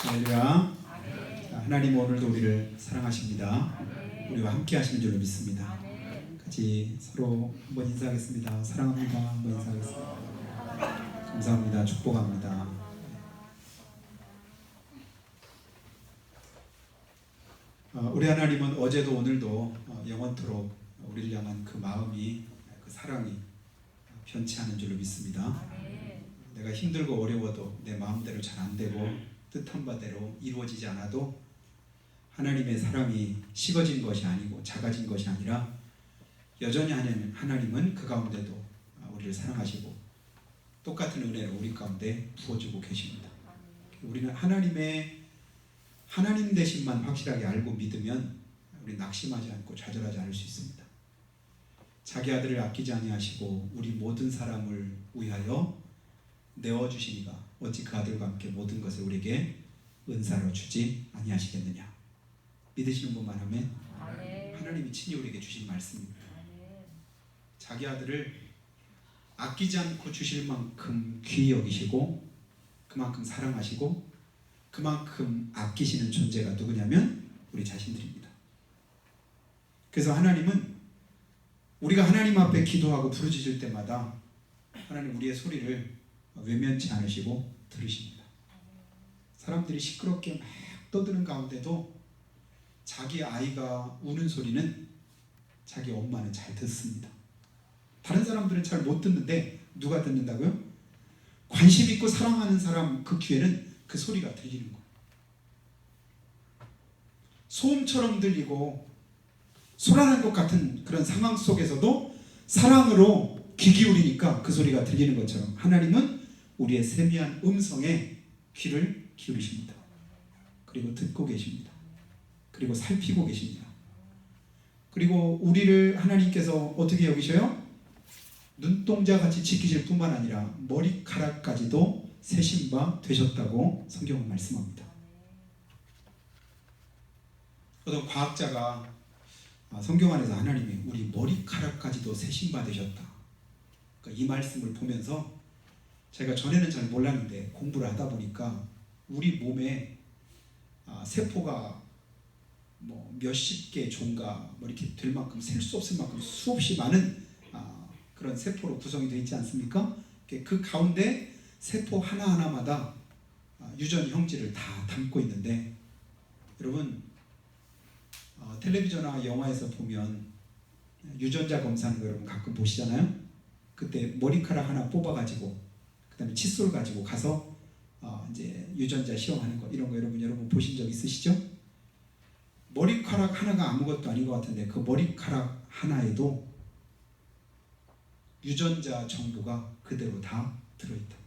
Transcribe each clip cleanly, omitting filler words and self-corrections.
할렐루야. 하나님 오늘도 우리를 사랑하십니다. 우리와 함께 하시는 줄로 믿습니다. 같이 서로 한번 인사하겠습니다. 사랑합니다. 한번 인사하겠습니다. 감사합니다. 축복합니다. 우리 하나님은 어제도 오늘도 영원토록 우리를 향한 그 마음이, 그 사랑이 변치 않은 줄로 믿습니다. 내가 힘들고 어려워도 내 마음대로 잘 안 되고 뜻한 바대로 이루어지지 않아도 하나님의 사랑이 식어진 것이 아니고 작아진 것이 아니라 여전히 하나님은 그 가운데도 우리를 사랑하시고 똑같은 은혜를 우리 가운데 부어주고 계십니다. 우리는 하나님 되심만 확실하게 알고 믿으면 우리 낙심하지 않고 좌절하지 않을 수 있습니다. 자기 아들을 아끼지 아니하시고 우리 모든 사람을 위하여 내어주시니가 어찌 그 아들과 함께 모든 것을 우리에게 은사로 주지 아니하시겠느냐. 믿으시는 분만 하면 하나님이 친히 우리에게 주신 말씀입니다. 자기 아들을 아끼지 않고 주실 만큼 귀히 여기시고 그만큼 사랑하시고 그만큼 아끼시는 존재가 누구냐면 우리 자신들입니다. 그래서 하나님은 우리가 하나님 앞에 기도하고 부르짖을 때마다 하나님 우리의 소리를 외면치 않으시고 들으십니다. 사람들이 시끄럽게 막 떠드는 가운데도 자기 아이가 우는 소리는 자기 엄마는 잘 듣습니다. 다른 사람들은 잘 못 듣는데 누가 듣는다고요? 관심 있고 사랑하는 사람 그 귀에는 그 소리가 들리는 거예요. 소음처럼 들리고 소란한 것 같은 그런 상황 속에서도 사랑으로 귀 기울이니까 그 소리가 들리는 것처럼 하나님은 우리의 세미한 음성에 귀를 기울이십니다. 그리고 듣고 계십니다. 그리고 살피고 계십니다. 그리고 우리를 하나님께서 어떻게 여기셔요? 눈동자같이 지키실 뿐만 아니라 머리카락까지도 세신 바 되셨다고 성경은 말씀합니다. 어떤 과학자가 성경 안에서 하나님이 우리 머리카락까지도 세신 바 되셨다, 이 말씀을 보면서 제가 전에는 잘 몰랐는데 공부를 하다 보니까 우리 몸에 세포가 뭐 몇십 개 종가 뭐 이렇게 될 만큼 셀 수 없을 만큼 수없이 많은 그런 세포로 구성이 되어 있지 않습니까? 그 가운데 세포 하나하나마다 유전 형질을 다 담고 있는데, 여러분 텔레비전이나 영화에서 보면 유전자 검사하는 거 여러분 가끔 보시잖아요. 그때 머리카락 하나 뽑아가지고 그 다음에 칫솔 가지고 가서 이제 유전자 시험하는 거, 이런 거 여러분 보신 적 있으시죠? 머리카락 하나가 아무것도 아닌 것 같은데 그 머리카락 하나에도 유전자 정보가 그대로 다 들어있답니다.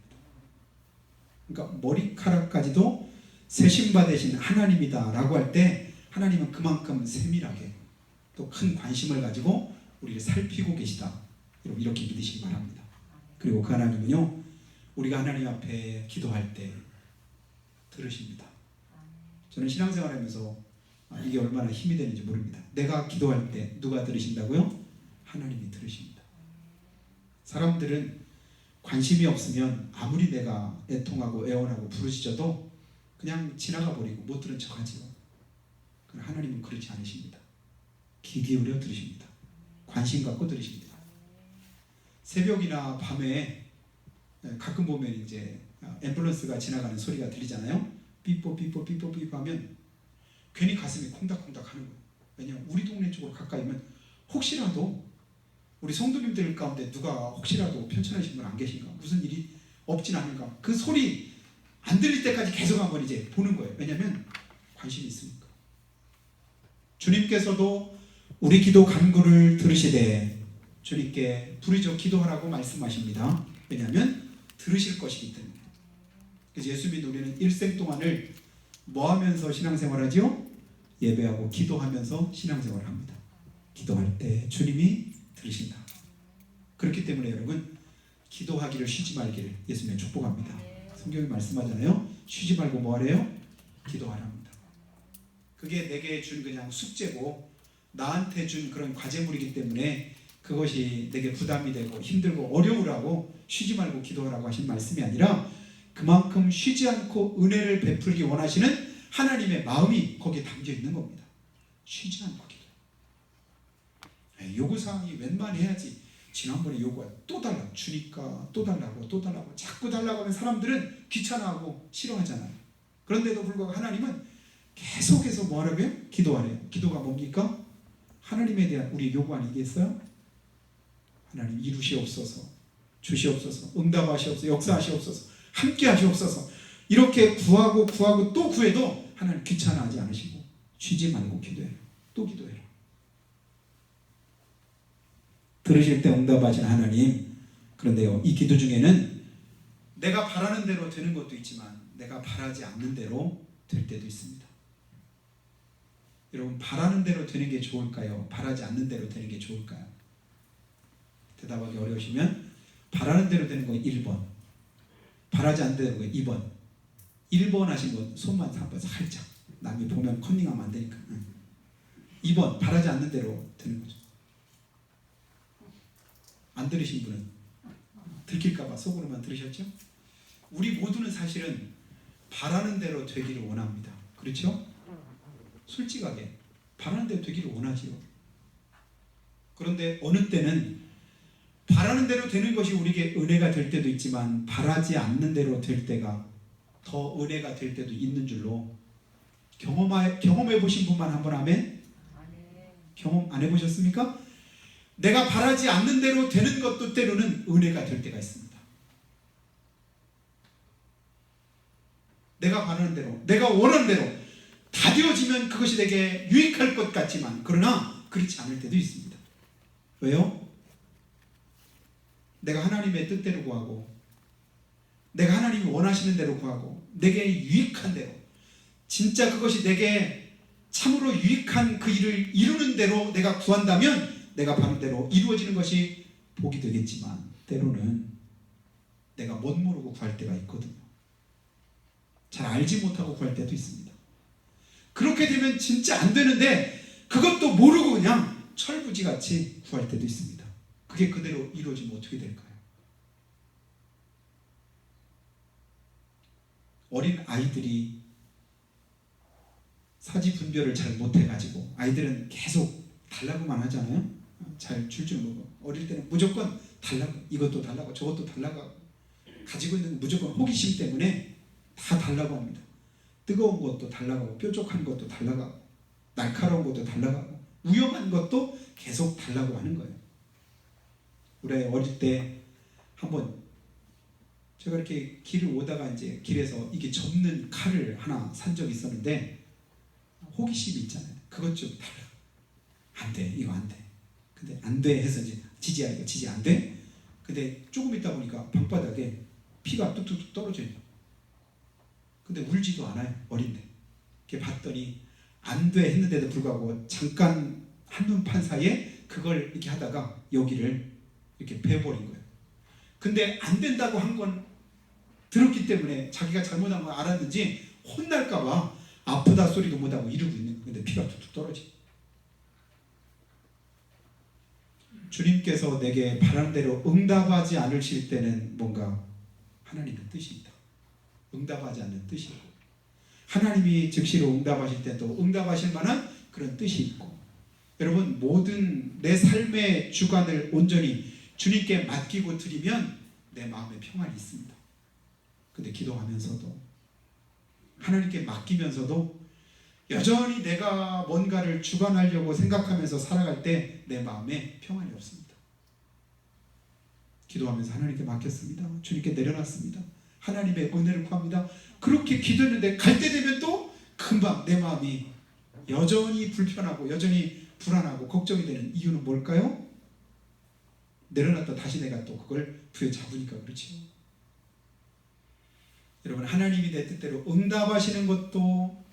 그러니까 머리카락까지도 세심바 되신 하나님이다 라고 할 때 하나님은 그만큼 세밀하게 또 큰 관심을 가지고 우리를 살피고 계시다, 이렇게 믿으시기 바랍니다. 그리고 그 하나님은요, 우리가 하나님 앞에 기도할 때 들으십니다. 저는 신앙생활하면서 이게 얼마나 힘이 되는지 모릅니다. 내가 기도할 때 누가 들으신다고요? 하나님이 들으십니다. 사람들은 관심이 없으면 아무리 내가 애통하고 애원하고 부르짖어도 그냥 지나가 버리고 못 들은 척하지요. 그러나 하나님은 그렇지 않으십니다. 귀 기울여 들으십니다. 관심 갖고 들으십니다. 새벽이나 밤에 가끔 보면 이제 앰뷸런스가 지나가는 소리가 들리잖아요. 삐뽀 삐뽀 삐뽀 삐뽀 하면 괜히 가슴이 콩닥콩닥 하는 거예요. 왜냐하면 우리 동네 쪽으로 가까이면 혹시라도 우리 성도님들 가운데 누가 혹시라도 편찮으신 분 안 계신가, 무슨 일이 없진 않은가, 그 소리 안 들릴 때까지 계속 한번 이제 보는 거예요. 왜냐하면 관심이 있으니까. 주님께서도 우리 기도 간구를 들으시되 주님께 부르짖어 기도하라고 말씀하십니다. 왜냐하면 들으실 것이기 때문에. 그래서 예수 믿는 우리는 일생 동안을 뭐 하면서 신앙생활하지요? 예배하고 기도하면서 신앙생활을 합니다. 기도할 때 주님이 들으신다. 그렇기 때문에 여러분, 기도하기를 쉬지 말기를 예수님이 축복합니다. 성경이 말씀하잖아요. 쉬지 말고 뭐 하래요? 기도하랍니다. 그게 내게 준 그냥 숙제고 나한테 준 그런 과제물이기 때문에 그것이 내게 부담이 되고 힘들고 어려우라고 쉬지 말고 기도하라고 하신 말씀이 아니라, 그 그만큼 쉬지 않고 은혜를 베풀기 원하시는 하나님의 마음이 거기에 담겨 있는 겁니다. 쉬지 않고 기도해요. 요구사항이 웬만해야지. 지난번에 요구가 또 달라고 주니까 또 달라고 또 달라고 자꾸 달라고 하면 사람들은 귀찮아하고 싫어하잖아요. 그런데도 불구하고 하나님은 계속해서 뭐 하라고요? 기도하래요. 기도가 뭡니까? 하나님에 대한 우리 요구 아니겠어요? 하나님 이루시옵소서, 주시옵소서, 응답하시옵소서, 역사하시옵소서, 함께 하시옵소서. 이렇게 구하고 또 구해도 하나님 귀찮아하지 않으시고 쉬지 말고 기도해요. 또 기도해요. 들으실 때 응답하신 하나님. 그런데요, 이 기도 중에는 내가 바라는 대로 되는 것도 있지만 내가 바라지 않는 대로 될 때도 있습니다. 여러분, 바라는 대로 되는 게 좋을까요? 바라지 않는 대로 되는 게 좋을까요? 대답하기 어려우시면 바라는 대로 되는 거 1번, 바라지 않는 대로 2번. 1번 하신 분 손만 한번 살짝, 남이 보면 컨닝하면 안 되니까. 2번, 바라지 않는 대로 되는 거죠. 안 들으신 분은 들킬까봐 속으로만 들으셨죠? 우리 모두는 사실은 바라는 대로 되기를 원합니다. 그렇죠? 솔직하게 바라는 대로 되기를 원하지요. 그런데 어느 때는 바라는 대로 되는 것이 우리에게 은혜가 될 때도 있지만 바라지 않는 대로 될 때가 더 은혜가 될 때도 있는 줄로 경험해 보신 분만 한번 아멘? 경험 안 해보셨습니까? 내가 바라지 않는 대로 되는 것도 때로는 은혜가 될 때가 있습니다. 내가 바라는 대로, 내가 원하는 대로 다 되어지면 그것이 내게 유익할 것 같지만 그러나 그렇지 않을 때도 있습니다. 왜요? 내가 하나님의 뜻대로 구하고 내가 하나님이 원하시는 대로 구하고 내게 유익한 대로 진짜 그것이 내게 참으로 유익한 그 일을 이루는 대로 내가 구한다면 내가 바른 대로 이루어지는 것이 복이 되겠지만 때로는 내가 못 모르고 구할 때가 있거든요. 잘 알지 못하고 구할 때도 있습니다. 그렇게 되면 진짜 안 되는데 그것도 모르고 그냥 철부지같이 구할 때도 있습니다. 그게 그대로 이루어지면 어떻게 될까요? 어린 아이들이 사지 분별을 잘 못해가지고 아이들은 계속 달라고만 하잖아요. 잘 줄 모르고 어릴 때는 무조건 달라고, 이것도 달라고 저것도 달라고 가지고 있는 무조건 호기심 때문에 다 달라고 합니다. 뜨거운 것도 달라고 하고 뾰족한 것도 달라고 하고 날카로운 것도 달라고 하고 위험한 것도 계속 달라고 하는 거예요. 우리 어릴 때 한번 제가 이렇게 길을 오다가 이제 길에서 이게 접는 칼을 하나 산 적이 있었는데 호기심이 있잖아요. 그것 좀 달라. 안 돼. 이거 안 돼. 근데 안 돼 해서 이제 지지야 이거 지지 안 돼. 근데 조금 있다 보니까 방바닥에 피가 뚝뚝뚝 떨어져요. 근데 울지도 않아요. 어린데. 이렇게 봤더니 안 돼 했는데도 불구하고 잠깐 한눈판 사이에 그걸 이렇게 하다가 여기를 이렇게 베어버린 거예요. 근데 안 된다고 한 건 들었기 때문에 자기가 잘못한 걸 알았는지 혼날까봐 아프다 소리도 못하고 이러고 있는 거예요. 근데 피가 툭툭 떨어져. 주님께서 내게 바라는 대로 응답하지 않으실 때는 뭔가 하나님의 뜻이 있다. 응답하지 않는 뜻이 있고 하나님이 즉시로 응답하실 때도 응답하실 만한 그런 뜻이 있고 여러분 모든 내 삶의 주관을 온전히 주님께 맡기고 드리면 내 마음에 평안이 있습니다. 근데 기도하면서도 하나님께 맡기면서도 여전히 내가 뭔가를 주관하려고 생각하면서 살아갈 때 내 마음에 평안이 없습니다. 기도하면서 하나님께 맡겼습니다. 주님께 내려놨습니다. 하나님의 은혜를 구합니다. 그렇게 기도했는데 갈 때 되면 또 금방 내 마음이 여전히 불편하고 여전히 불안하고 걱정이 되는 이유는 뭘까요? 내려놨다 다시 내가 또 그걸 부여잡으니까 그렇죠. 여러분 하나님이 내 뜻대로 응답하시는 것도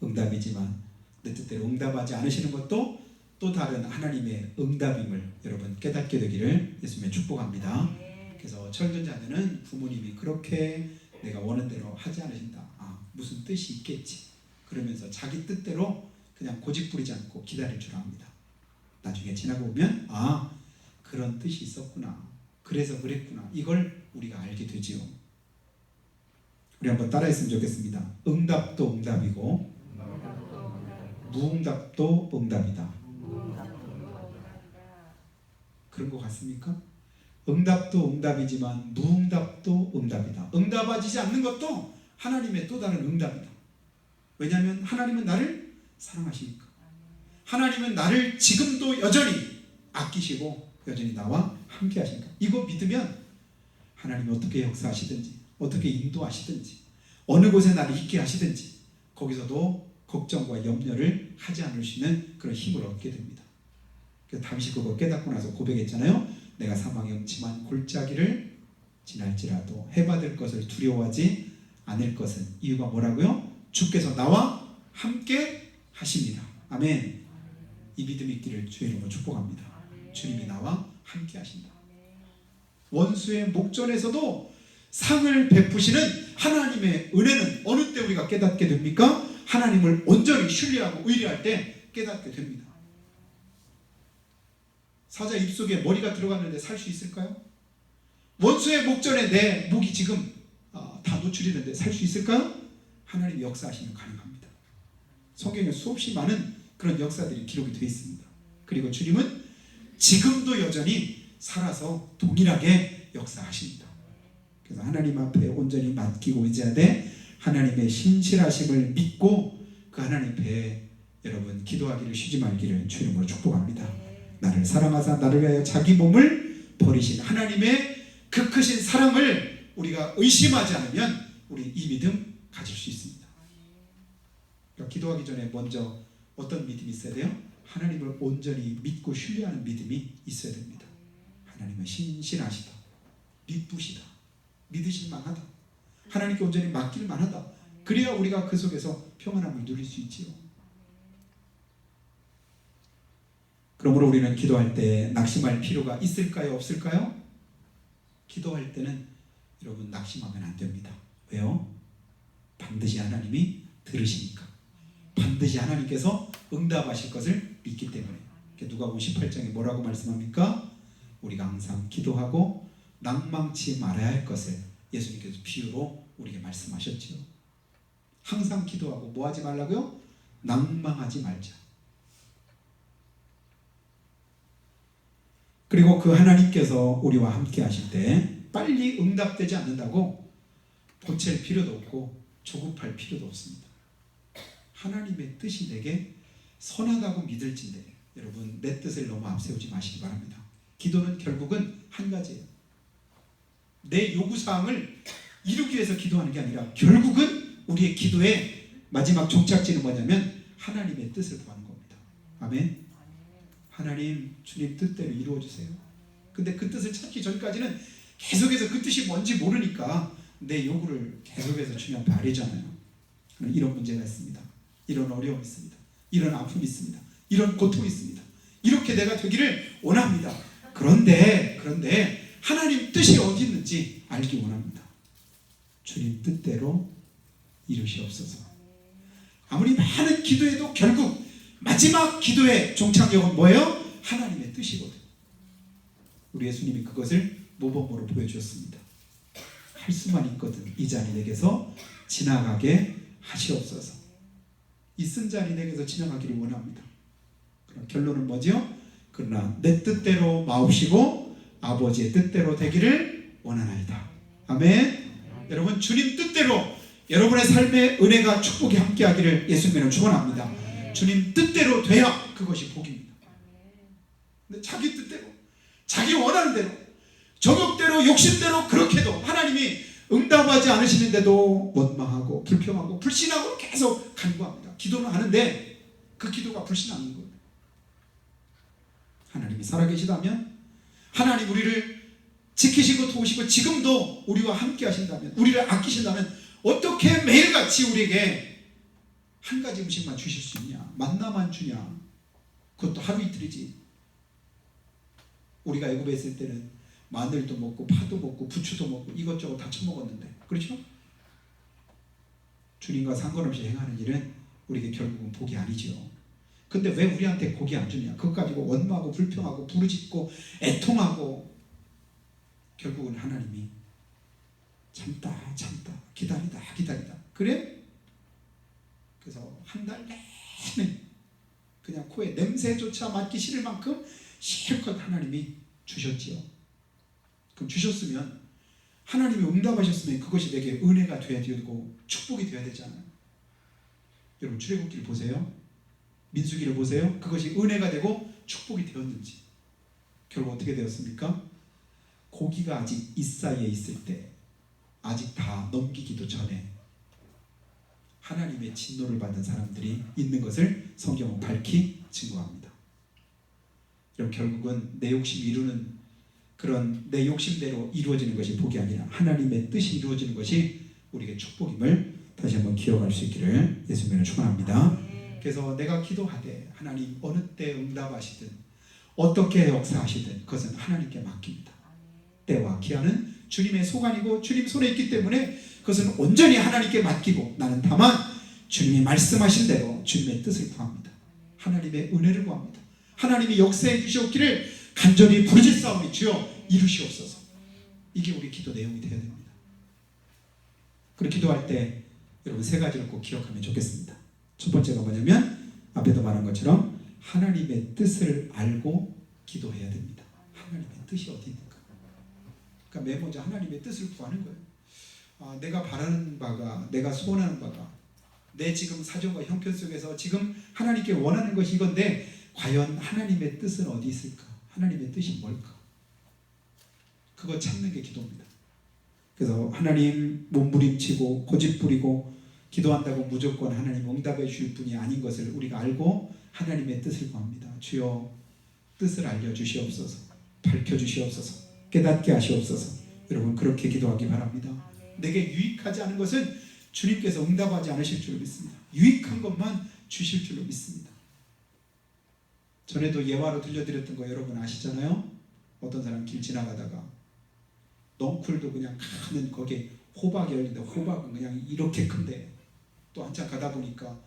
응답이지만 내 뜻대로 응답하지 않으시는 것도 또 다른 하나님의 응답임을 여러분 깨닫게 되기를 예수님의 축복합니다. 그래서 철든자녀는 부모님이 그렇게 내가 원하는 대로 하지 않으신다. 무슨 뜻이 있겠지. 그러면서 자기 뜻대로 그냥 고집부리지 않고 기다릴 줄 압니다. 나중에 지나고 보면 그런 뜻이 있었구나. 그래서 그랬구나. 이걸 우리가 알게 되지요. 우리 한번 따라했으면 좋겠습니다. 응답도 응답이고 무응답도 응답이다. 그런 것 같습니까? 응답도 응답이지만 무응답도 응답이다. 응답하지 않는 것도 하나님의 또 다른 응답이다. 왜냐하면 하나님은 나를 사랑하시니까. 하나님은 나를 지금도 여전히 아끼시고 여전히 나와 함께 하시니까. 이거 믿으면 하나님이 어떻게 역사하시든지 어떻게 인도하시든지 어느 곳에 나를 있게 하시든지 거기서도 걱정과 염려를 하지 않을 수 있는 그런 힘을 얻게 됩니다. 그래서 다윗이 그거 깨닫고 나서 고백했잖아요. 내가 사망의 음침한 골짜기를 지날지라도 해받을 것을 두려워하지 않을 것은 이유가 뭐라고요? 주께서 나와 함께 하십니다. 아멘. 이 믿음 있기를 주의 이름으로 축복합니다. 주님이 나와 함께 하신다. 원수의 목전에서도 상을 베푸시는 하나님의 은혜는 어느 때 우리가 깨닫게 됩니까? 하나님을 온전히 신뢰하고 의뢰할 때 깨닫게 됩니다. 사자 입속에 머리가 들어갔는데 살 수 있을까요? 원수의 목전에 내 목이 지금 다 노출이는데 살 수 있을까요? 하나님이 역사하시면 가능합니다. 성경에 수없이 많은 그런 역사들이 기록이 되어 있습니다. 그리고 주님은 지금도 여전히 살아서 동일하게 역사하십니다. 그래서 하나님 앞에 온전히 맡기고 의지하되 하나님의 신실하심을 믿고 그 하나님 앞에 여러분 기도하기를 쉬지 말기를 주 이름으로 축복합니다. 나를 사랑하사 나를 위하여 자기 몸을 버리신 하나님의 그 크신 사랑을 우리가 의심하지 않으면 우리 이 믿음 가질 수 있습니다. 그러니까 기도하기 전에 먼저 어떤 믿음이 있어야 돼요? 하나님을 온전히 믿고 신뢰하는 믿음이 있어야 됩니다. 하나님은 신실하시다, 믿으시다, 믿으실 만하다, 하나님께 온전히 맡길 만하다. 그래야 우리가 그 속에서 평안함을 누릴 수 있지요. 그러므로 우리는 기도할 때 낙심할 필요가 있을까요? 없을까요? 기도할 때는 여러분 낙심하면 안 됩니다. 왜요? 반드시 하나님이 들으시니까. 반드시 하나님께서 응답하실 것을 믿기 때문에. 누가복음 18장에 뭐라고 말씀합니까? 우리가 항상 기도하고 낭망치 말아야 할 것을 예수님께서 비유로 우리에게 말씀하셨지요. 항상 기도하고 뭐 하지 말라고요? 낭망하지 말자. 그리고 그 하나님께서 우리와 함께 하실 때 빨리 응답되지 않는다고 보챌 필요도 없고 조급할 필요도 없습니다. 하나님의 뜻이 내게 선하다고 믿을진대 여러분 내 뜻을 너무 앞세우지 마시기 바랍니다. 기도는 결국은 한 가지예요. 내 요구사항을 이루기 위해서 기도하는 게 아니라 결국은 우리의 기도의 마지막 종착지는 뭐냐면 하나님의 뜻을 구하는 겁니다. 아멘. 하나님 주님 뜻대로 이루어주세요. 근데 그 뜻을 찾기 전까지는 계속해서 그 뜻이 뭔지 모르니까 내 요구를 계속해서 주님한테 아뢰잖아요. 이런 문제가 있습니다. 이런 어려움이 있습니다. 이런 아픔이 있습니다. 이런 고통이 있습니다. 이렇게 내가 되기를 원합니다. 그런데 하나님 뜻이 어디 있는지 알기 원합니다. 주님 뜻대로 이루시옵소서. 아무리 많은 기도해도 결국 마지막 기도의 종착역은 뭐예요? 하나님의 뜻이거든요. 우리 예수님이 그것을 모범으로 보여주셨습니다. 할 수만 있거든 이 잔이 내게서 지나가게 하시옵소서. 이 쓴 잔이 내게서 지나가기를 원합니다. 그럼 결론은 뭐죠? 그러나 내 뜻대로 마옵시고 아버지의 뜻대로 되기를 원하나이다. 아멘. 여러분 주님 뜻대로 여러분의 삶의 은혜가 축복이 함께하기를 예수님으로 축원합니다. 주님 뜻대로 돼야 그것이 복입니다. 근데 자기 뜻대로 자기 원하는 대로 정욕대로 욕심대로 그렇게도 하나님이 응답하지 않으시는데도 원망하고 불평하고 불신하고 계속 간구합니다. 기도는 하는데 그 기도가 불신하는 거예요. 하나님이 살아계시다면 하나님 우리를 지키시고 도우시고 지금도 우리와 함께 하신다면 우리를 아끼신다면 어떻게 매일같이 우리에게 한 가지 음식만 주실 수 있냐? 만나만 주냐? 그것도 하루 이틀이지. 우리가 애굽에 있을 때는 마늘도 먹고 파도 먹고 부추도 먹고 이것저것 다 처먹었는데 그렇죠? 주님과 상관없이 행하는 일은 우리에게 결국은 복이 아니죠. 근데 왜 우리한테 복이 안 주냐? 그것 가지고 원망하고 불평하고 부르짖고 애통하고 결국은 하나님이 참다 기다리다. 그래? 그래서 한 달 내내 그냥 코에 냄새조차 맡기 싫을 만큼 실컷 하나님이 주셨지요. 그럼 주셨으면 하나님이 응답하셨으면 그것이 내게 은혜가 되어야 되고 축복이 되어야 되잖아요. 여러분 출애굽기를 보세요. 민수기를 보세요. 그것이 은혜가 되고 축복이 되었는지 결국 어떻게 되었습니까? 고기가 아직 이 사이에 있을 때 아직 다 넘기기도 전에 하나님의 진노를 받은 사람들이 있는 것을 성경은 밝히 증거합니다. 그럼 결국은 내 욕심 이루는 그런 내 욕심대로 이루어지는 것이 복이 아니라 하나님의 뜻이 이루어지는 것이 우리에게 축복임을 다시 한번 기억할 수 있기를 예수님을 축원합니다. 그래서 내가 기도하되 하나님 어느 때 응답하시든 어떻게 역사하시든 그것은 하나님께 맡깁니다. 때와 기한은 주님의 소관이고 주님 손에 있기 때문에 그것은 온전히 하나님께 맡기고 나는 다만 주님이 말씀하신 대로 주님의 뜻을 구합니다. 하나님의 은혜를 구합니다. 하나님이 역사해 주시옵기를 간절히 부르짖사오니 주여 이루시옵소서. 이게 우리 기도 내용이 되어야 됩니다. 그리고 기도할 때 여러분 세 가지를 꼭 기억하면 좋겠습니다. 첫 번째가 뭐냐면 앞에도 말한 것처럼 하나님의 뜻을 알고 기도해야 됩니다. 하나님의 뜻이 어디 있는가? 그러니까 맨 먼저 하나님의 뜻을 구하는 거예요. 내가 바라는 바가 내가 소원하는 바가 내 지금 사정과 형편 속에서 지금 하나님께 원하는 것이 이건데 과연 하나님의 뜻은 어디 있을까? 하나님의 뜻이 뭘까? 그거 찾는 게 기도입니다. 그래서 하나님 몸부림치고 고집부리고 기도한다고 무조건 하나님 응답해 주실 분이 아닌 것을 우리가 알고 하나님의 뜻을 구합니다. 주여 뜻을 알려주시옵소서. 밝혀주시옵소서. 깨닫게 하시옵소서. 여러분 그렇게 기도하기 바랍니다. 내게 유익하지 않은 것은 주님께서 응답하지 않으실 줄로 믿습니다. 유익한 것만 주실 줄로 믿습니다. 전에도 예화로 들려드렸던 거 여러분 아시잖아요. 어떤 사람 길 지나가다가 넝쿨도 그냥 큰 거기에 호박이 열린데 호박은 그냥 이렇게 큰데 또 한참 가다 보니까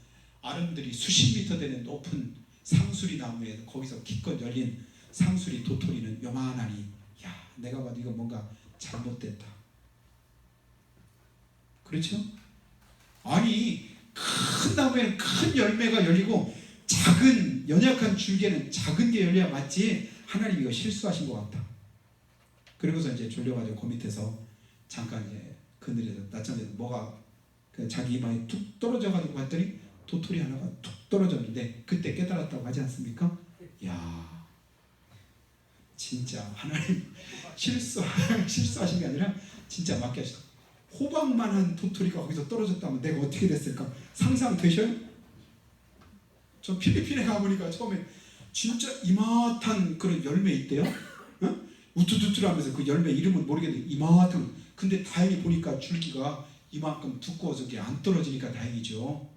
아름들이 수십 미터 되는 높은 상수리 나무에 거기서 기껏 열린 상수리 도토리는 요만하니 야 내가 봐도 이거 뭔가 잘못됐다. 그렇죠? 아니 큰 나무에는 큰 열매가 열리고 작은 연약한 줄기에는 작은 게 열려야 맞지 하나님이 이거 실수하신 것 같다. 그리고서 이제 졸려가지고 그 밑에서 잠깐 이제 그늘에서 낮잠에서 뭐가 자기 이마에 툭 떨어져가지고 봤더니 도토리 하나가 툭 떨어졌는데 그때 깨달았다고 하지 않습니까? 야 진짜 하나님 실수하신 게 아니라 진짜 맞게 하셨다. 호박만한 도토리가 거기서 떨어졌다면 내가 어떻게 됐을까? 상상되셔요? 저 필리핀에 가보니까 처음에 진짜 이마탄 그런 열매 있대요. 어? 우투투투하면서 그 열매 이름은 모르겠는데 이마탄. 근데 다행히 보니까 줄기가 이만큼 두꺼워서 게 안 떨어지니까 다행이죠.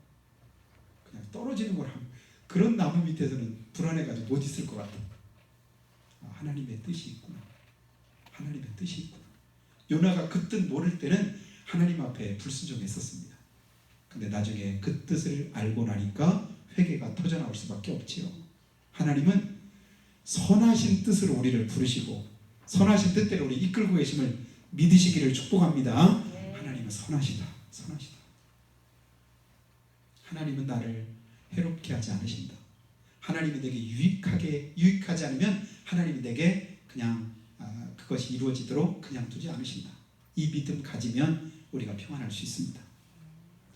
그냥 떨어지는 걸 하면 그런 나무 밑에서는 불안해가지고 못 있을 것 같아. 하나님의 뜻이 있구나. 하나님의 뜻이 있구나. 요나가 그 뜻 모를 때는 하나님 앞에 불순종했었습니다. 근데 나중에 그 뜻을 알고 나니까 회개가 터져나올 수밖에 없지요. 하나님은 선하신 뜻으로 우리를 부르시고 선하신 뜻대로 우리 이끌고 계심을 믿으시기를 축복합니다. 하나님은 선하시다. 선하시다. 하나님은 나를 해롭게 하지 않으신다. 하나님이 내게 유익하지 않으면 하나님이 내게 그냥 그것이 이루어지도록 그냥 두지 않으신다. 이 믿음 가지면 우리가 평안할 수 있습니다.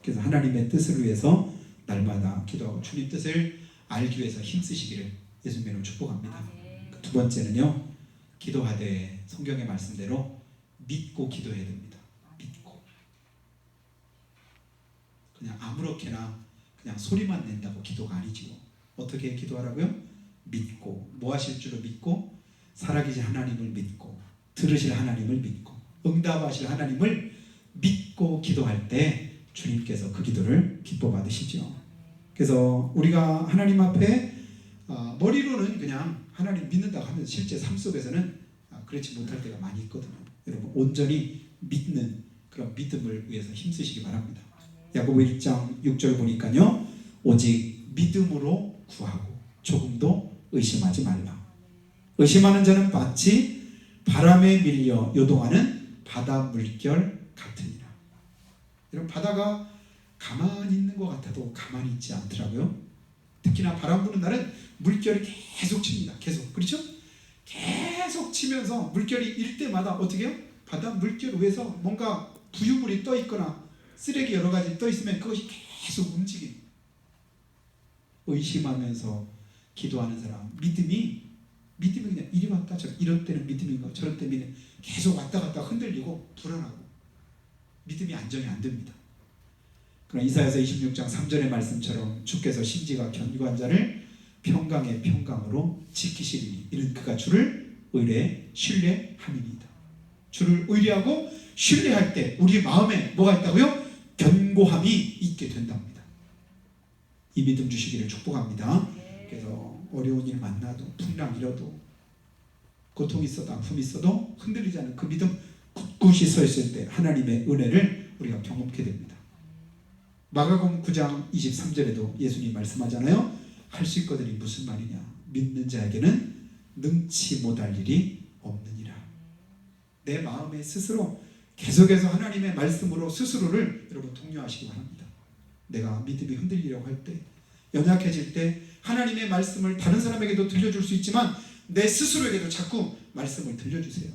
그래서 하나님의 뜻을 위해서 날마다 기도하고 주님 뜻을 알기 위해서 힘쓰시기를 예수님으로 축복합니다. 두 번째는요. 기도하되 성경의 말씀대로 믿고 기도해야 됩니다. 믿고. 그냥 아무렇게나 그냥 소리만 낸다고 기도가 아니지요. 어떻게 기도하라고요? 믿고. 뭐 하실 줄을 믿고 살아계신 하나님을 믿고 들으실 하나님을 믿고 응답하실 하나님을 믿고 기도할 때 주님께서 그 기도를 기뻐 받으시죠. 그래서 우리가 하나님 앞에 머리로는 그냥 하나님 믿는다고 하면 실제 삶 속에서는 그렇지 못할 때가 많이 있거든요. 여러분 온전히 믿는 그런 믿음을 위해서 힘쓰시기 바랍니다. 야고보 1장 6절 보니까요. 오직 믿음으로 구하고 조금도 의심하지 말라. 의심하는 자는 마치 바람에 밀려 요동하는 바다 물결 같으니라. 여러분, 바다가 가만히 있는 것 같아도 가만히 있지 않더라고요. 특히나 바람 부는 날은 물결이 계속 칩니다. 계속. 그렇죠? 계속 치면서 물결이 일 때마다 어떻게 해요? 바다 물결 위에서 뭔가 부유물이 떠 있거나 쓰레기 여러 가지 떠 있으면 그것이 계속 움직여요. 의심하면서 기도하는 사람, 믿음이 그냥 이리 왔다 저리, 이럴 때는 믿음인가 저럴 때는 계속 왔다 갔다 흔들리고 불안하고 믿음이 안정이 안 됩니다. 그러나 이사야서 26장 3절의 말씀처럼 주께서 심지가 견고한 자를 평강의 평강으로 지키시리니 이는 그가 주를 신뢰함이니이다. 주를 의뢰하고 신뢰할 때 우리 마음에 뭐가 있다고요? 견고함이 있게 된답니다. 이 믿음 주시기를 축복합니다. 그래서 어려운 일 만나도 풍랑 일어도 고통이 있어도 아픔이 있어도 흔들리지 않는 그 믿음 굳굳이 서 있을 때 하나님의 은혜를 우리가 경험하게 됩니다. 마가복음 9장 23절에도 예수님 말씀하잖아요. 할 수 있거든이 무슨 말이냐? 믿는 자에게는 능치 못할 일이 없느니라. 내 마음에 스스로 계속해서 하나님의 말씀으로 스스로를 여러분 독려하시기 바랍니다. 내가 믿음이 흔들리려고 할 때, 연약해질 때 하나님의 말씀을 다른 사람에게도 들려줄 수 있지만 내 스스로에게도 자꾸 말씀을 들려주세요.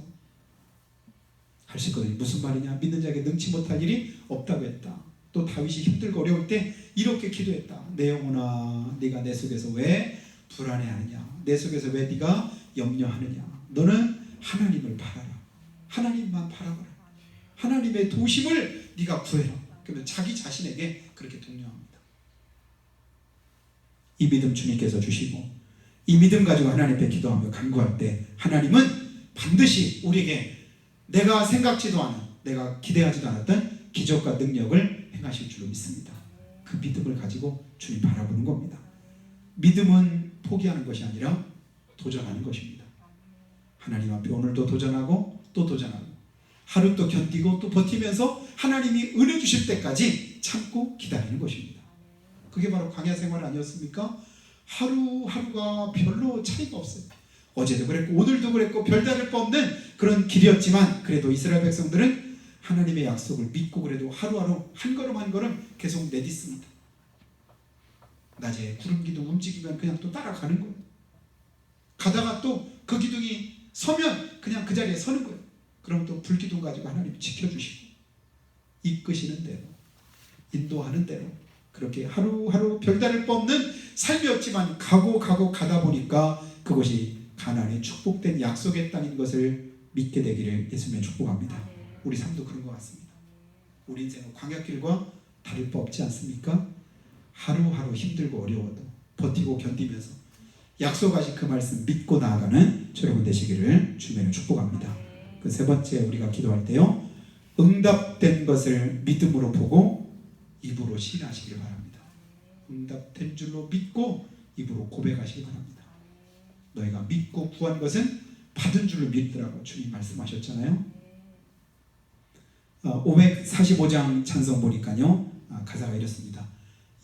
할 수 있거든요. 무슨 말이냐? 믿는 자에게 능치 못할 일이 없다고 했다. 또 다윗이 힘들고 어려울 때 이렇게 기도했다. 내 영혼아, 네가 내 속에서 왜 불안해하느냐? 내 속에서 왜 네가 염려하느냐? 너는 하나님을 바라라. 하나님만 바라봐라. 하나님의 도심을 네가 구해라. 그러면 자기 자신에게 그렇게 독려합니다. 이 믿음 주님께서 주시고 이 믿음 가지고 하나님 앞에 기도하며 간구할 때 하나님은 반드시 우리에게 내가 생각지도 않은, 내가 기대하지도 않았던 기적과 능력을 행하실 줄로 믿습니다. 그 믿음을 가지고 주님 바라보는 겁니다. 믿음은 포기하는 것이 아니라 도전하는 것입니다. 하나님 앞에 오늘도 도전하고 또 도전하고 하루 또 견디고 또 버티면서 하나님이 은혜 주실 때까지 참고 기다리는 것입니다. 그게 바로 광야 생활 아니었습니까? 하루하루가 별로 차이가 없어요. 어제도 그랬고 오늘도 그랬고 별다를 바 없는 그런 길이었지만 그래도 이스라엘 백성들은 하나님의 약속을 믿고 그래도 하루하루 한 걸음 한 걸음 계속 내딛습니다. 낮에 구름 기둥 움직이면 그냥 또 따라가는 거예요. 가다가 또 그 기둥이 서면 그냥 그 자리에 서는 거예요. 그럼 또 불기둥 가지고 하나님이 지켜주시고 이끄시는 대로 인도하는 대로 그렇게 하루하루 별다를 바 없는 삶이었지만 가고 가다 보니까 그것이 가나안의 축복된 약속의 땅인 것을 믿게 되기를 예수님의 축복합니다. 우리 삶도 그런 것 같습니다. 우리 인생은 광야길과 다를 바 없지 않습니까? 하루하루 힘들고 어려워도 버티고 견디면서 약속하신 그 말씀 믿고 나아가는 여러분 되시기를 주님의 축복합니다. 그 세 번째 우리가 기도할 때요, 응답된 것을 믿음으로 보고 입으로 시인하시길 바랍니다. 응답된 줄로 믿고 입으로 고백하시기 바랍니다. 너희가 믿고 구한 것은 받은 줄로 믿더라고 주님 말씀하셨잖아요. 545장 찬송 보니까요, 가사가 이렇습니다.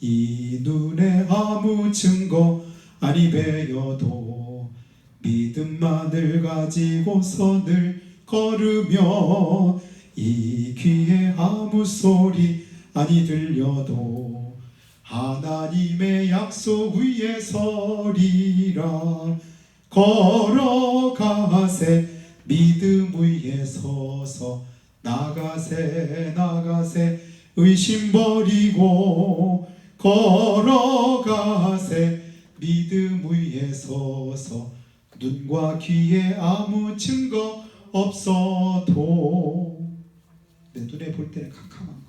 이 눈에 아무 증거 아니 배여도 믿음만을 가지고 선을 걸으며 이 귀에 아무 소리 아니 들려도 하나님의 약속 위에 서리라. 걸어가세 믿음 위에 서서 나가세 의심 버리고 걸어가세 믿음 위에 서서 눈과 귀에 아무 증거 없어도 내 눈에 볼 때는 캄캄한 거예요.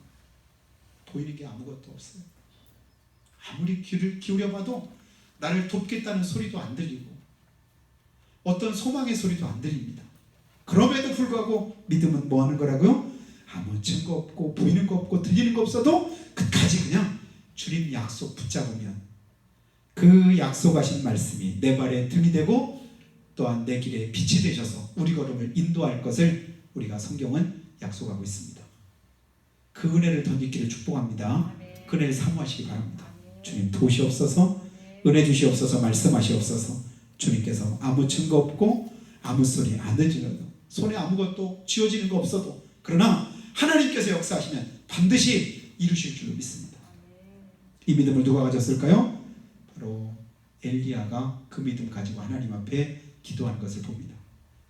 보이는 게 아무것도 없어요. 아무리 귀를 기울여봐도 나를 돕겠다는 소리도 안 들리고 어떤 소망의 소리도 안 들립니다. 그럼에도 불구하고 믿음은 뭐 하는 거라고요? 아무 증거 없고 보이는 거 없고 들리는 거 없어도 끝까지 그냥 주님 약속 붙잡으면 그 약속하신 말씀이 내 발에 등이 되고 또한 내 길에 빛이 되셔서 우리 걸음을 인도할 것을 우리가 성경은 약속하고 있습니다. 그 은혜를 덧입기를 축복합니다. 그 은혜를 사모하시기 바랍니다. 주님 도시옵소서, 은혜 주시옵소서, 말씀하시옵소서. 주님께서 아무 증거 없고 아무 소리 안 들리어도 손에 아무것도 쥐어지는 거 없어도 그러나 하나님께서 역사하시면 반드시 이루실 줄로 믿습니다. 이 믿음을 누가 가졌을까요? 바로 엘리야가 그 믿음 가지고 하나님 앞에 기도한 것을 봅니다.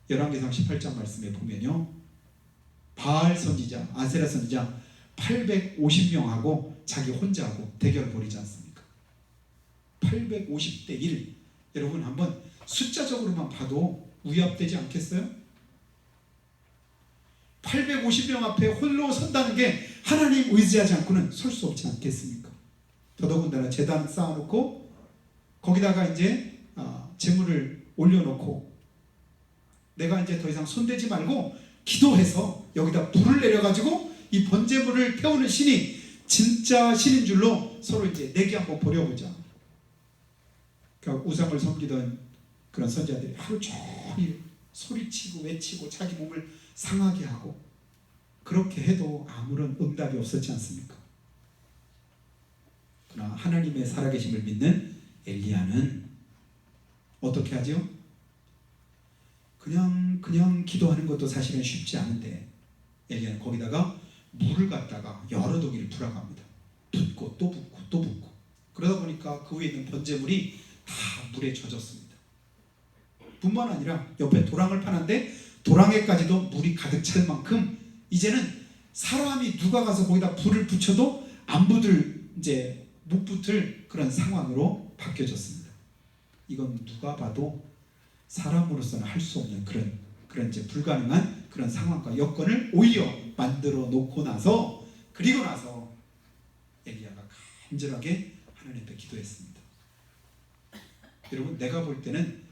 열왕기상 18장 말씀에 보면요, 바알 선지자, 아세라 선지자 850명하고 자기 혼자하고 대결을 벌이지 않습니까? 850대 1. 여러분 한번 숫자적으로만 봐도 위압되지 않겠어요? 850명 앞에 홀로 선다는 게 하나님 의지하지 않고는 설 수 없지 않겠습니까? 더더군다나 제단 쌓아놓고 거기다가 이제 제물을 올려놓고 내가 이제 더 이상 손대지 말고 기도해서 여기다 불을 내려가지고 이 번제물을 태우는 신이 진짜 신인 줄로 서로 이제 내기 한번 보려보자. 그러니까 우상을 섬기던 그런 선지자들이 하루 종일 소리치고 외치고 자기 몸을 상하게 하고 그렇게 해도 아무런 응답이 없었지 않습니까? 그러나 하나님의 살아계심을 믿는 엘리야는 어떻게 하죠? 그냥 기도하는 것도 사실은 쉽지 않은데 엘리야는 거기다가 물을 갖다가 여러 동이를 불어갑니다. 붓고 또 붓고 또 붓고 그러다 보니까 그 위에 있는 번제물이 다 물에 젖었습니다. 뿐만 아니라 옆에 도랑을 파는데 도랑에까지도 물이 가득 찰 만큼 이제는 사람이 누가 가서 거기다 불을 붙여도 안 붙을 이제 못 붙을 그런 상황으로 바뀌어졌습니다. 이건 누가 봐도 사람으로서는 할 수 없는 그런 이제 불가능한 그런 상황과 여건을 오히려 만들어 놓고 나서 그리고 나서 엘리야가 간절하게 하나님 앞에 기도했습니다. 여러분 내가 볼 때는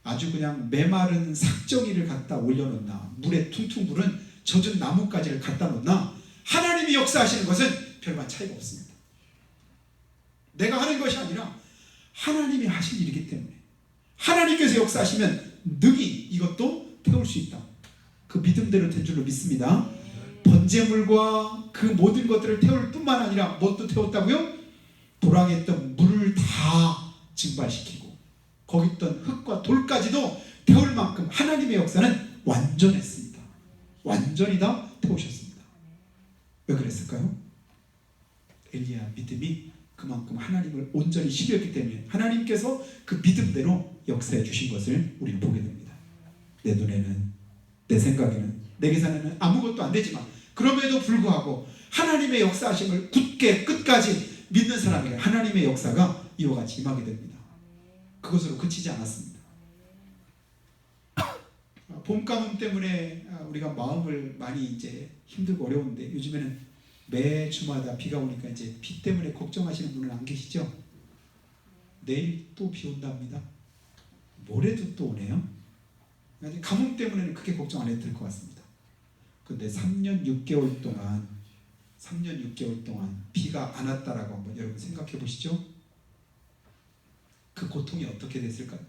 아주 그냥 메마른 삭정이를 갖다 올려놓나 물에 퉁퉁 부른 젖은 나뭇가지를 갖다 놓나 하나님이 역사하시는 것은 별반 차이가 없습니다. 내가 하는 것이 아니라 하나님이 하신 일이기 때문에 하나님께서 역사하시면 능히 이것도 태울 수 있다. 그 믿음대로 된 줄로 믿습니다. 번제물과 그 모든 것들을 태울 뿐만 아니라 뭣도 태웠다고요? 도랑에 있던 물을 다 증발시키고 거기 있던 흙과 돌까지도 태울 만큼 하나님의 역사는 완전했습니다. 완전히 다 태우셨습니다. 왜 그랬을까요? 엘리야 믿음이 그만큼 하나님을 온전히 신뢰했기 때문에 하나님께서 그 믿음대로 역사해 주신 것을 우리는 보게 됩니다. 내 눈에는, 내 생각에는, 내 계산에는 아무것도 안 되지만 그럼에도 불구하고 하나님의 역사하심을 굳게 끝까지 믿는 사람에게 하나님의 역사가 이와 같이 임하게 됩니다. 그것으로 그치지 않았습니다. 봄 가뭄 때문에 우리가 마음을 많이 이제 힘들고 어려운데 요즘에는 매 주마다 비가 오니까 이제 비 때문에 걱정하시는 분은 안 계시죠? 내일 또 비 온답니다. 모레도 또 오네요. 가뭄 때문에는 크게 걱정 안 해도 될 것 같습니다. 근데 3년 6개월 동안 비가 안 왔다라고 한번 여러분 생각해 보시죠. 그 고통이 어떻게 됐을까요?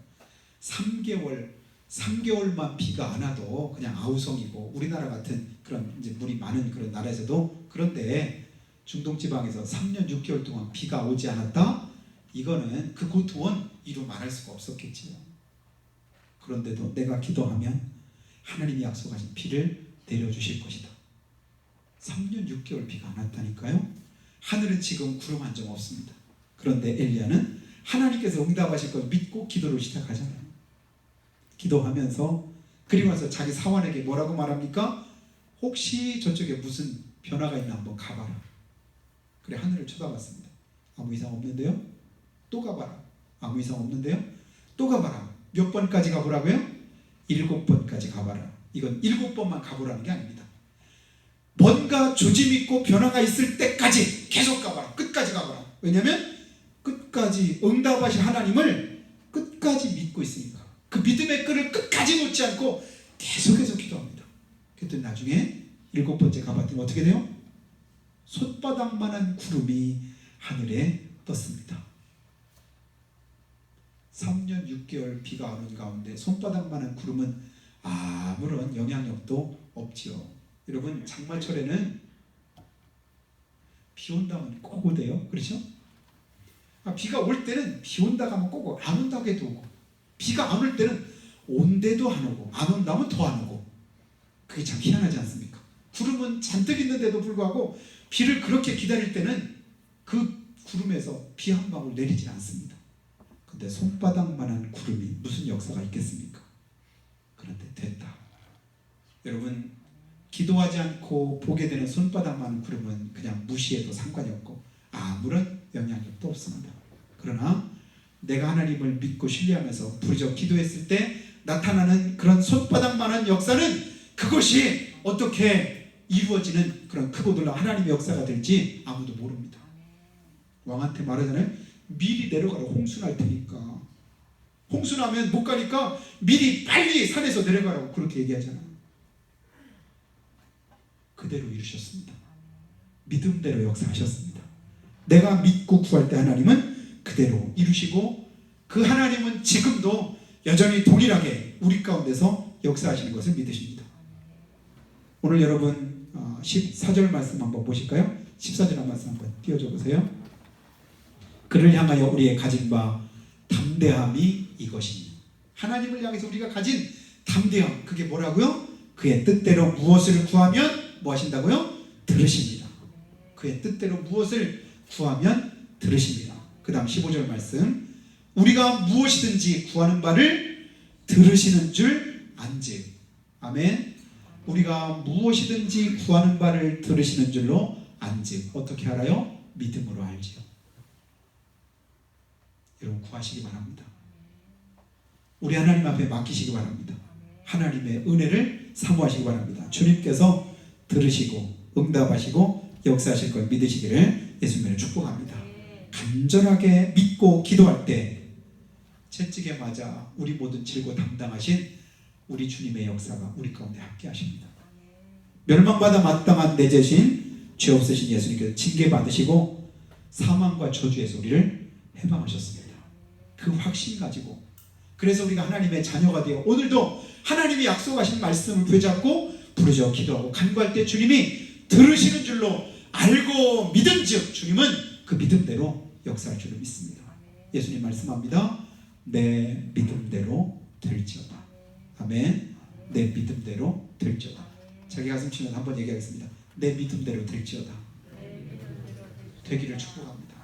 3개월만 비가 안 와도 그냥 아우성이고 우리나라 같은 그런 이제 물이 많은 그런 나라에서도 그런데 중동 지방에서 3년 6개월 동안 비가 오지 않았다? 이거는 그 고통은 이루 말할 수가 없었겠지요. 그런데도 내가 기도하면 하나님이 약속하신 비를 내려주실 것이다. 3년 6개월 비가 안 왔다니까요. 하늘은 지금 구름 한 점 없습니다. 그런데 엘리야는 하나님께서 응답하실 걸 믿고 기도를 시작하잖아요. 기도하면서 그리고 나서 자기 사환에게 뭐라고 말합니까? 혹시 저쪽에 무슨 변화가 있나 한번 가봐라. 그래 하늘을 쳐다봤습니다. 아무 이상 없는데요? 또 가봐라. 아무 이상 없는데요? 또 가봐라. 몇 번까지 가보라고요? 7번까지 가봐라. 이건 7번만 가보라는 게 아닙니다. 뭔가 조짐 있고 변화가 있을 때까지 계속 가봐라. 끝까지 가봐라. 왜냐하면 끝까지 응답하신 하나님을 끝까지 믿고 있으니까. 그 믿음의 끈을 끝까지 놓지 않고 계속해서 기도합니다. 그랬더니 나중에 7번째 가봤더니 어떻게 돼요? 손바닥만한 구름이 하늘에 떴습니다. 3년 6개월 비가 안 오는 가운데 손바닥만한 구름은 아무런 영향력도 없지요. 여러분 장마철에는 비 온다면 꼭 오대요. 그렇죠? 비가 올 때는 비 온다고 하면 꼭 오고 안 온다고 해도 오고 비가 안 올 때는 온데도 안 오고 안 온다면 더 안 오고 그게 참 희한하지 않습니까? 구름은 잔뜩 있는데도 불구하고 비를 그렇게 기다릴 때는 그 구름에서 비 한 방울 내리지 않습니다. 근데 손바닥만한 구름이 무슨 역사가 있겠습니까? 그런데 됐다. 여러분, 기도하지 않고 보게 되는 손바닥만한 구름은 그냥 무시해도 상관이 없고 아무런 영향력도 없습니다. 그러나 내가 하나님을 믿고 신뢰하면서 부르짖어 기도했을 때 나타나는 그런 손바닥만한 역사는 그것이 어떻게 이루어지는 그런 크고 놀라운 하나님의 역사가 될지 아무도 모릅니다. 왕한테 말하잖아요. 미리 내려가라. 홍수날 테니까. 홍수나면 못 가니까 미리 빨리 산에서 내려가라고 그렇게 얘기하잖아요. 그대로 이루셨습니다. 믿음대로 역사하셨습니다. 내가 믿고 구할 때 하나님은 그대로 이루시고 그 하나님은 지금도 여전히 동일하게 우리 가운데서 역사하시는 것을 믿으십니다. 오늘 여러분 14절 말씀 한번 보실까요? 14절 말씀 한번 띄워줘 보세요. 그를 향하여 우리의 가진 바 담대함이 이것이니. 하나님을 향해서 우리가 가진 담대함, 그게 뭐라고요? 그의 뜻대로 무엇을 구하면 뭐 하신다고요? 들으십니다. 그의 뜻대로 무엇을 구하면 들으십니다. 그 다음 15절 말씀. 우리가 무엇이든지 구하는 바를 들으시는 줄 안즉. 아멘. 우리가 무엇이든지 구하는 바를 들으시는 줄로 안즉. 어떻게 알아요? 믿음으로 알지요. 여러분, 구하시기 바랍니다. 우리 하나님 앞에 맡기시기 바랍니다. 하나님의 은혜를 사모하시기 바랍니다. 주님께서 들으시고 응답하시고 역사하실 걸 믿으시기를 예수님을 축복합니다. 간절하게 믿고 기도할 때 채찍에 맞아 우리 모든 질고 담당하신 우리 주님의 역사가 우리 가운데 함께 하십니다. 멸망받아 마땅한 내 자신 죄 없으신 예수님께서 징계받으시고 사망과 저주에서 우리를 해방하셨습니다. 그 확신 가지고, 그래서 우리가 하나님의 자녀가 되어 오늘도 하나님이 약속하신 말씀을 붙잡고 부르짖어 기도하고 간구할 때 주님이 들으시는 줄로 알고 믿은즉 주님은 그 믿음대로 역사할 줄을 믿습니다. 예수님 말씀합니다. 내 믿음대로 될지어다. 아멘. 내 믿음대로 될지어다. 자기 가슴 치면서 한번 얘기하겠습니다. 내 믿음대로 될지어다. 되기를 축복합니다.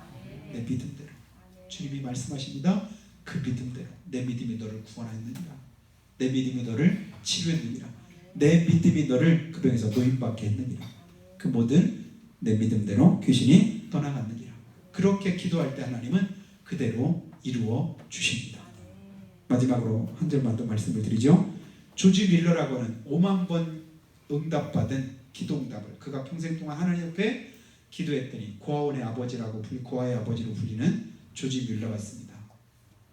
내 믿음대로. 주님이 말씀하십니다. 그 믿음대로 내 믿음이 너를 구원하였느니라. 내 믿음이 너를 치료했느니라. 내 믿음이 너를 그 병에서 노임받게 했느니라. 그 모든 내 믿음대로 귀신이 떠나갔느니라. 그렇게 기도할 때 하나님은 그대로 이루어 주십니다. 마지막으로 한 절만 더 말씀을 드리죠. 조지 밀러라고 하는 5만 번 응답받은 기도응답을, 그가 평생 동안 하나님 옆에 기도했더니 고아원의 아버지라고 고아의 아버지로 불리는 조지 밀러가 있습니다.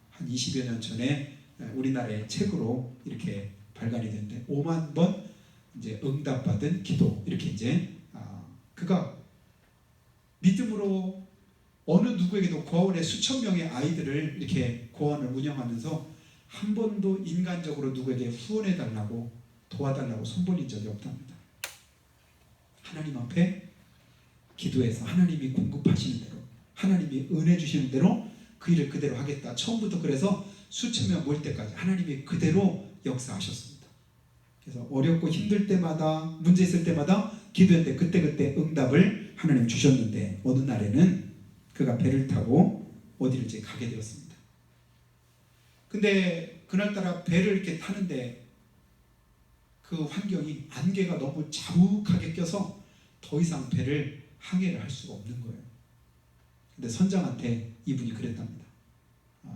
한 20여 년 전에 우리나라의 책으로 이렇게 발간이 됐는데 5만 번 이제 응답받은 기도, 이렇게 이제 그가 믿음으로 어느 누구에게도 고아원의 수천 명의 아이들을 이렇게 고아원을 운영하면서 한 번도 인간적으로 누구에게 후원해달라고 도와달라고 손벌린 적이 없답니다. 하나님 앞에 기도해서 하나님이 공급하시는 대로, 하나님이 은혜 주시는 대로 그 일을 그대로 하겠다. 처음부터 그래서 수천 명 모일 때까지 하나님이 그대로 역사하셨습니다. 그래서 어렵고 힘들 때마다, 문제 있을 때마다 기도했는데 그때그때 응답을 하나님 주셨는데 어느 날에는 그가 배를 타고 어디를 이제 가게 되었습니다. 근데 그날따라 배를 이렇게 타는데 그 환경이 안개가 너무 자욱하게 껴서 더 이상 배를 항해를 할 수가 없는 거예요. 근데 선장한테 이분이 그랬답니다.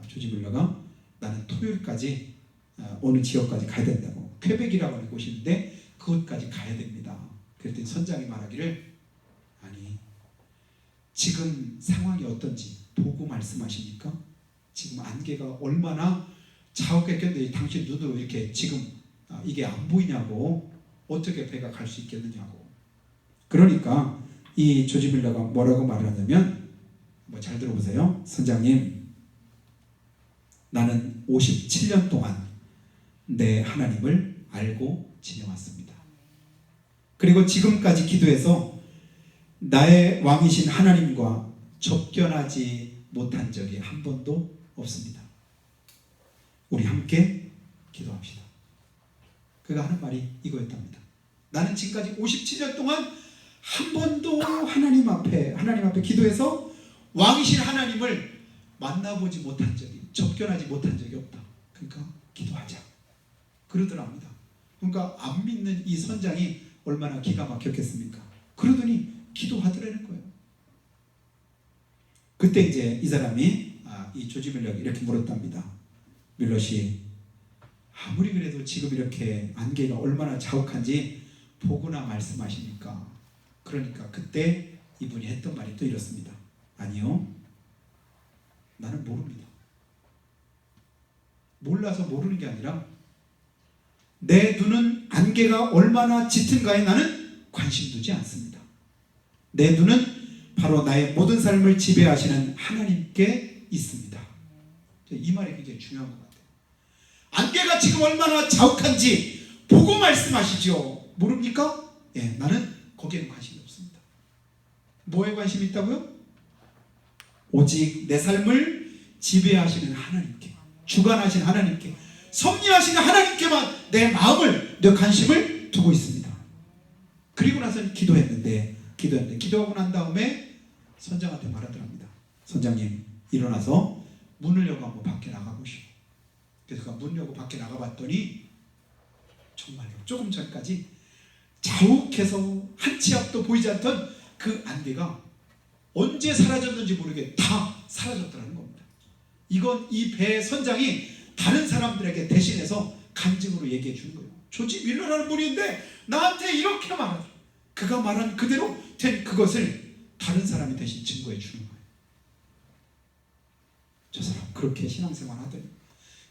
조지 밀러가 나는 토요일까지 어느 지역까지 가야 된다고. 퀘벡이라고 하는 곳이 있는데 그곳까지 가야 됩니다. 그랬더니 선장이 말하기를 아니, 지금 상황이 어떤지 보고 말씀하십니까? 지금 안개가 얼마나 자욱하게 꼈는데 당신 눈으로 이렇게 지금 이게 안 보이냐고, 어떻게 배가 갈 수 있겠느냐고. 그러니까 이 조지 밀러가 뭐라고 말하냐면, 뭐 잘 들어보세요. 선장님, 나는 57년 동안 내 하나님을 알고 지내왔습니다. 그리고 지금까지 기도해서 나의 왕이신 하나님과 접견하지 못한 적이 한 번도 없습니다. 우리 함께 기도합시다. 그가 하는 말이 이거였답니다. 나는 지금까지 57년 동안 한 번도 하나님 앞에 기도해서 왕이신 하나님을 만나보지 못한 적이, 접견하지 못한 적이 없다. 그러니까 기도하자. 그러더랍니다. 그러니까 안 믿는 이 선장이 얼마나 기가 막혔겠습니까? 그러더니 기도하더라는 거예요. 그때 이제 이 사람이 이 조지 밀러에게 이렇게 물었답니다. 밀러시, 아무리 그래도 지금 이렇게 안개가 얼마나 자욱한지 보구나 말씀하십니까? 그러니까 그때 이분이 했던 말이 또 이렇습니다. 아니요, 나는 모릅니다. 몰라서 모르는 게 아니라 내 눈은 안개가 얼마나 짙은가에 나는 관심 두지 않습니다. 내 눈은 바로 나의 모든 삶을 지배하시는 하나님께 있습니다. 이 말이 굉장히 중요한 것 같아요. 안개가 지금 얼마나 자욱한지 보고 말씀하시죠. 모릅니까? 예, 나는 거기에는 관심이 없습니다. 뭐에 관심이 있다고요? 오직 내 삶을 지배하시는 하나님께, 주관하시는 하나님께, 섭리하시는 하나님께만 내 마음을, 내 관심을 두고 있습니다. 그리고 나서 기도했는데 기도하고 난 다음에 선장한테 말하더랍니다. 선장님, 일어나서 문을 열고 한번 밖에 나가보시오. 그래서 문 열고 밖에 나가봤더니 정말로 조금 전까지 자욱해서 한 치 앞도 보이지 않던 그 안개가 언제 사라졌는지 모르게 다 사라졌더라는 겁니다. 이건 이 배 선장이 다른 사람들에게 대신해서 간증으로 얘기해 주는 거예요. 조지 밀러라는 분인데 나한테 이렇게 말하더라. 그가 말한 그대로 된 그것을 다른 사람이 대신 증거해 주는 거예요. 저 사람 그렇게 신앙생활 하더니,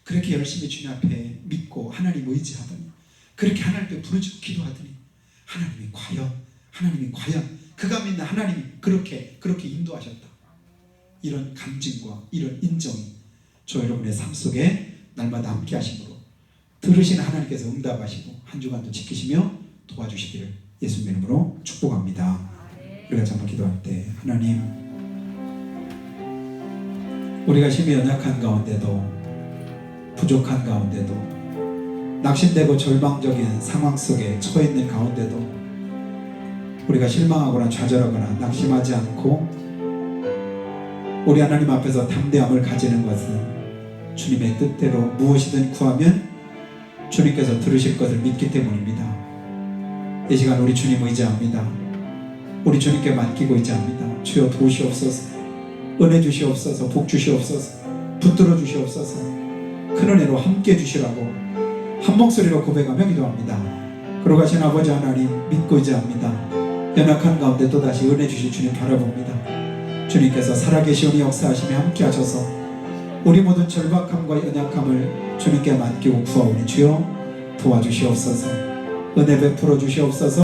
그렇게 열심히 주님 앞에 믿고 하나님 의지하더니, 그렇게 하나님께 부르짖고 기도하더니 하나님이 과연 그가 믿는 하나님이 그렇게 인도하셨다. 이런 간증과 이런 인정이 저 여러분의 삶 속에 날마다 함께 하심으로 들으시는 하나님께서 응답하시고 한 주간도 지키시며 도와주시기를 예수님 이름으로 축복합니다. 우리가 정말 기도할 때, 하나님, 우리가 힘이 연약한 가운데도, 부족한 가운데도, 낙심되고 절망적인 상황 속에 처해 있는 가운데도 우리가 실망하거나 좌절하거나 낙심하지 않고 우리 하나님 앞에서 담대함을 가지는 것은 주님의 뜻대로 무엇이든 구하면 주님께서 들으실 것을 믿기 때문입니다. 이 시간 우리 주님 의지합니다. 우리 주님께 맡기고 의지합니다. 주여 도우시옵소서, 은혜 주시옵소서, 복 주시옵소서, 붙들어 주시옵소서, 큰 은혜로 함께 주시라고 한 목소리로 고백하며 기도합니다. 걸어가신 아버지 하나님 믿고 의지합니다. 연약한 가운데 또다시 은혜 주실 주님 바라봅니다. 주님께서 살아계시오니 역사하시며 함께 하셔서 우리 모든 절박함과 연약함을 주님께 맡기고 구하오니 주여 도와주시옵소서, 은혜 베풀어 주시옵소서.